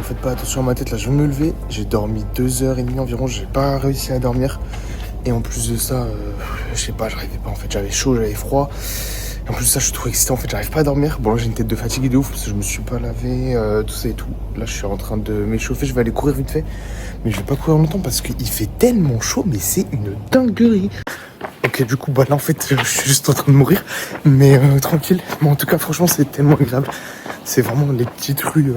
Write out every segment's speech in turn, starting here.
faites pas attention à ma tête, là je viens de me lever, j'ai dormi 2h30 environ, j'ai pas réussi à dormir. Et en plus de ça, je sais pas, j'arrivais pas en fait, j'avais chaud, j'avais froid. Et en plus de ça, je suis trop excité, en fait, j'arrive pas à dormir. Bon là j'ai une tête de fatigue de ouf parce que je me suis pas lavé, tout ça et tout. Là je suis en train de m'échauffer, je vais aller courir vite fait. Mais je vais pas courir longtemps parce qu'il fait tellement chaud, mais c'est une dinguerie. Ok, du coup, bah là en fait, je suis juste en train de mourir. Mais tranquille. Mais en tout cas, franchement, c'est tellement agréable. C'est vraiment les petites rues...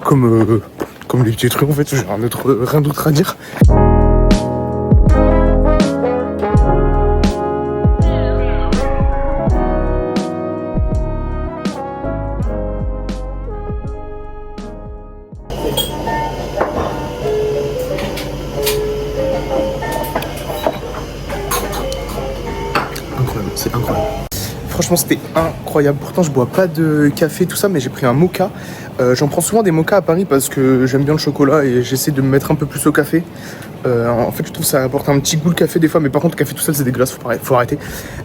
Comme les petites rues en fait, j'ai rien d'autre à dire. Incroyable, c'est incroyable. Franchement, c'était incroyable. Pourtant, je bois pas de café, tout ça, mais j'ai pris un mocha. J'en prends souvent des mochas à Paris parce que j'aime bien le chocolat et j'essaie de me mettre un peu plus au café. En fait, je trouve que ça apporte un petit goût le café des fois, mais par contre, le café tout seul, c'est dégueulasse, faut arrêter.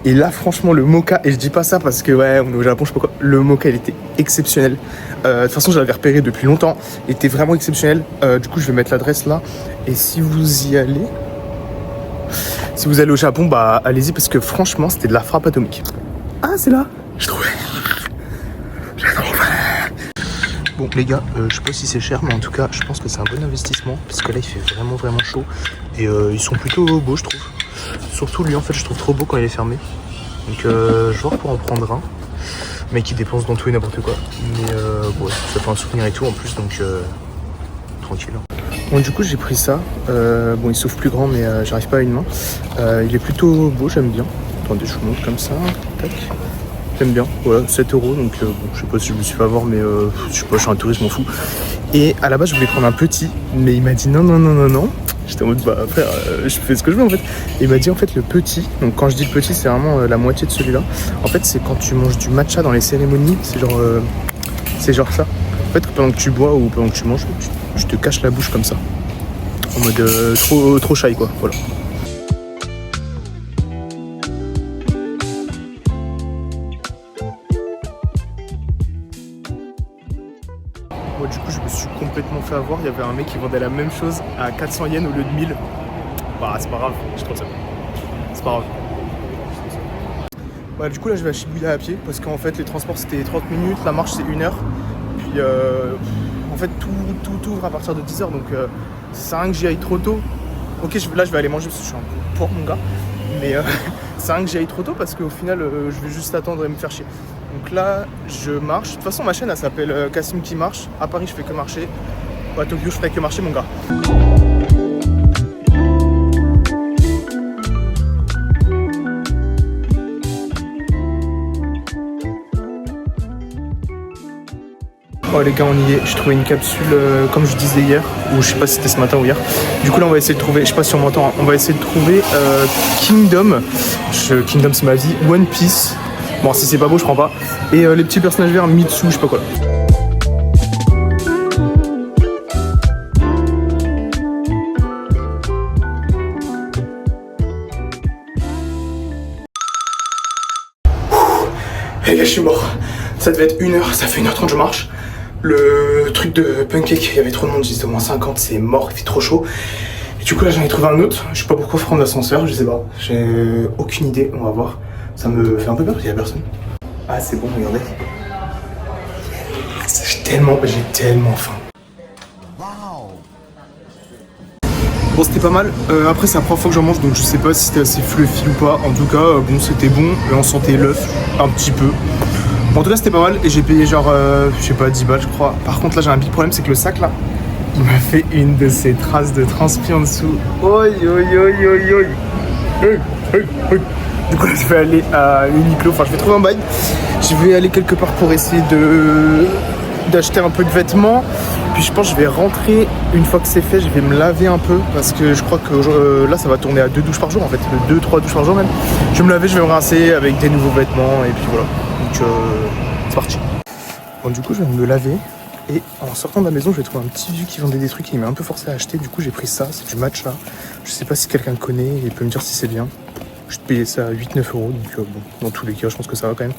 Et là, franchement, le mocha, et je dis pas ça parce que, ouais, on est au Japon, je sais pas quoi, le mocha, il était exceptionnel. De toute façon, je l'avais repéré depuis longtemps, il était vraiment exceptionnel. Du coup, je vais mettre l'adresse là. Et si vous y allez, au Japon, bah allez-y parce que franchement, c'était de la frappe atomique. Ah, c'est là. J'ai trouvé. Bon les gars, je sais pas si c'est cher, mais en tout cas, je pense que c'est un bon investissement parce que là, il fait vraiment chaud et ils sont plutôt beaux, je trouve. Surtout lui, en fait, je trouve trop beau quand il est fermé. Donc, je vais voir pour en prendre un, mais qui dépense dans tout et n'importe quoi. Mais ouais, ça fait un souvenir et tout en plus, donc tranquille. Bon, du coup, j'ai pris ça. Bon, il s'ouvre plus grand, mais j'arrive pas à une main. Il est plutôt beau, j'aime bien. Attendez, je vous montre comme ça. Tac. J'aime bien, voilà, 7 €, donc bon, je sais pas si je me suis fait avoir, mais je sais pas, je suis un touriste, m'en fous. Et à la base, je voulais prendre un petit, mais il m'a dit non. J'étais en mode, bah frère, je fais ce que je veux en fait. Et il m'a dit en fait le petit, donc quand je dis le petit, c'est vraiment la moitié de celui-là. En fait, c'est quand tu manges du matcha dans les cérémonies, c'est genre ça. En fait, pendant que tu bois ou pendant que tu manges, tu te caches la bouche comme ça. En mode trop shy quoi, voilà. Moi du coup je me suis complètement fait avoir, il y avait un mec qui vendait la même chose à 400 yens au lieu de 1000. Bah c'est pas grave, je trouve ça. C'est pas grave. Bah du coup là je vais à Shibuya à pied parce qu'en fait les transports c'était 30 minutes, la marche c'est 1 heure. Puis en fait tout ouvre à partir de 10h donc ça sert à rien que j'y aille trop tôt. Ok là je vais aller manger parce que je suis un porc mon gars. Mais ça sert à rien que j'y aille trop tôt parce qu'au final je vais juste attendre et me faire chier. Donc là, je marche. De toute façon, ma chaîne, elle s'appelle Cassim qui marche. À Paris, je fais que marcher. À Tokyo, je ferai que marcher, mon gars. Oh les gars, on y est. J'ai trouvé une capsule, comme je disais hier, ou je sais pas si c'était ce matin ou hier. Du coup là, on va essayer de trouver, je sais pas si on m'entend, on va essayer de trouver Kingdom. Kingdom, c'est ma vie. One Piece. Bon, si c'est pas beau, je prends pas. Et les petits personnages verts, Mitsu, je sais pas quoi. Les gars, je suis mort. Ça devait être 1h, ça fait 1h30 je marche. Le truc de pancake, il y avait trop de monde, j'étais au moins 50, c'est mort, il fait trop chaud. Et du coup là j'en ai trouvé un autre, je sais pas pourquoi prendre l'ascenseur, je sais pas. J'ai aucune idée, on va voir. Ça me fait un peu peur parce qu'il y a personne. Ah c'est bon, regardez. J'ai tellement faim. Bon c'était pas mal, après c'est la première fois que j'en mange donc je sais pas si c'était assez fluffy ou pas. En tout cas bon c'était bon et on sentait l'œuf un petit peu. Bon, en tout cas c'était pas mal et j'ai payé genre je sais pas 10 balles je crois. Par contre là j'ai un big problème, c'est que le sac là il m'a fait une de ces traces de transpi en dessous. Oi. Du coup là je vais aller à Uniqlo, enfin je vais trouver un bail. Je vais aller quelque part pour essayer d'acheter un peu de vêtements. Puis je pense que je vais rentrer, une fois que c'est fait, je vais me laver un peu. Parce que je crois que là ça va tourner à 2 douches par jour en fait. 2-3 douches par jour même. Je vais me laver, je vais me rincer avec des nouveaux vêtements et puis voilà. Donc c'est parti. Bon du coup je vais me laver. Et en sortant de la maison je vais trouver un petit vieux qui vendait des trucs et il m'a un peu forcé à acheter. Du coup j'ai pris ça, c'est du matcha. Je sais pas si quelqu'un connaît, il peut me dire si c'est bien. Je vais te payer ça à 8-9 €. Donc bon, dans tous les cas je pense que ça va quand même.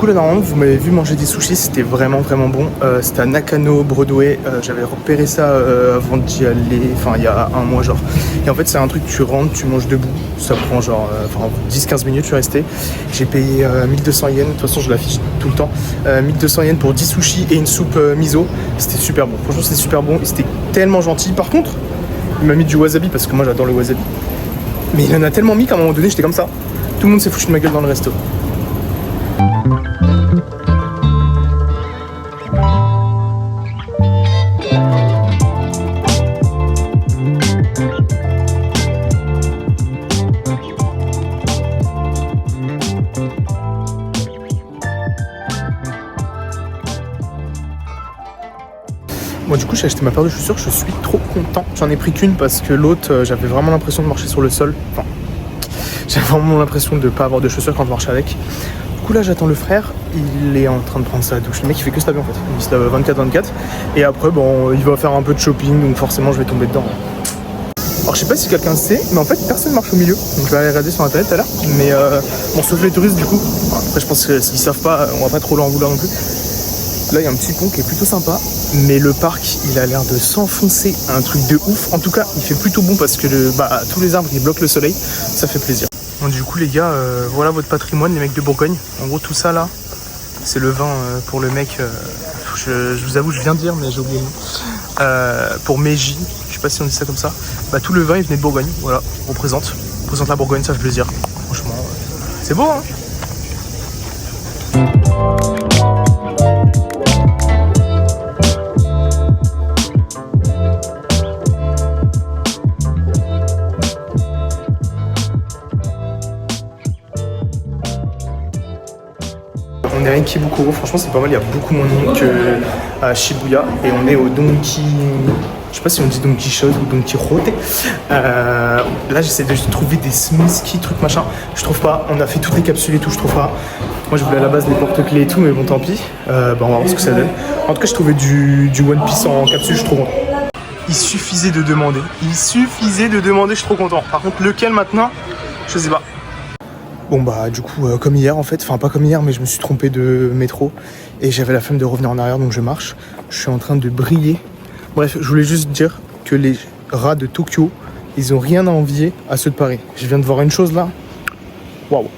coup là normalement vous m'avez vu manger des sushis, c'était vraiment bon. C'était à Nakano Broadway, j'avais repéré ça avant d'y aller, enfin il y a un mois genre. Et en fait c'est un truc, tu rentres, tu manges debout, ça prend genre 10-15 minutes, je suis resté. J'ai payé 1200 yens, de toute façon je l'affiche tout le temps. 1200 yens pour 10 sushis et une soupe miso, c'était super bon. Franchement c'était super bon, et c'était tellement gentil. Par contre, il m'a mis du wasabi parce que moi j'adore le wasabi. Mais il en a tellement mis qu'à un moment donné j'étais comme ça. Tout le monde s'est foutu de ma gueule dans le resto. Bon du coup j'ai acheté ma paire de chaussures, je suis trop content. J'en ai pris qu'une parce que l'autre j'avais vraiment l'impression de marcher sur le sol. Enfin, j'avais vraiment l'impression de pas avoir de chaussures quand je marchais avec. Du coup là j'attends le frère, il est en train de prendre sa douche. Le mec il fait que se laver en fait, il se lave 24-24. Et après bon il va faire un peu de shopping, donc forcément je vais tomber dedans. Alors je sais pas si quelqu'un sait, mais en fait personne marche au milieu. Donc je vais aller regarder sur internet tout à l'heure. Mais bon sauf les touristes du coup. Après je pense que s'ils savent pas, on va pas trop leur en vouloir non plus. Là il y a un petit pont qui est plutôt sympa, mais le parc il a l'air de s'enfoncer, un truc de ouf. En tout cas il fait plutôt bon parce que tous les arbres ils bloquent le soleil, ça fait plaisir. Bon, du coup les gars, voilà votre patrimoine les mecs de Bourgogne. En gros tout ça là, c'est le vin pour le mec, je vous avoue je viens de dire mais j'ai oublié le nom. Pour Meiji, je sais pas si on dit ça comme ça, tout le vin il venait de Bourgogne, voilà, représente la Bourgogne, ça fait plaisir. Franchement, c'est beau hein. On est à Ikebukuro, franchement c'est pas mal, il y a beaucoup moins de monde qu'à Shibuya. Et on est au Donki... Je sais pas si on dit Don Quichotte ou Don Quijote. Là j'essaie de trouver des smoothies, trucs machin. Je trouve pas, on a fait toutes les capsules et tout, je trouve pas. Moi je voulais à la base des porte-clés et tout, mais bon tant pis. On va voir ce que ça donne. En tout cas je trouvais du One Piece en capsule, je suis trop content. Il suffisait de demander, je suis trop content. Par contre lequel maintenant, je sais pas. Bon du coup comme hier en fait, enfin pas comme hier mais je me suis trompé de métro et j'avais la flemme de revenir en arrière donc je marche. Je suis en train de briller. Bref, je voulais juste dire que les rats de Tokyo, ils ont rien à envier à ceux de Paris. Je viens de voir une chose là. Waouh.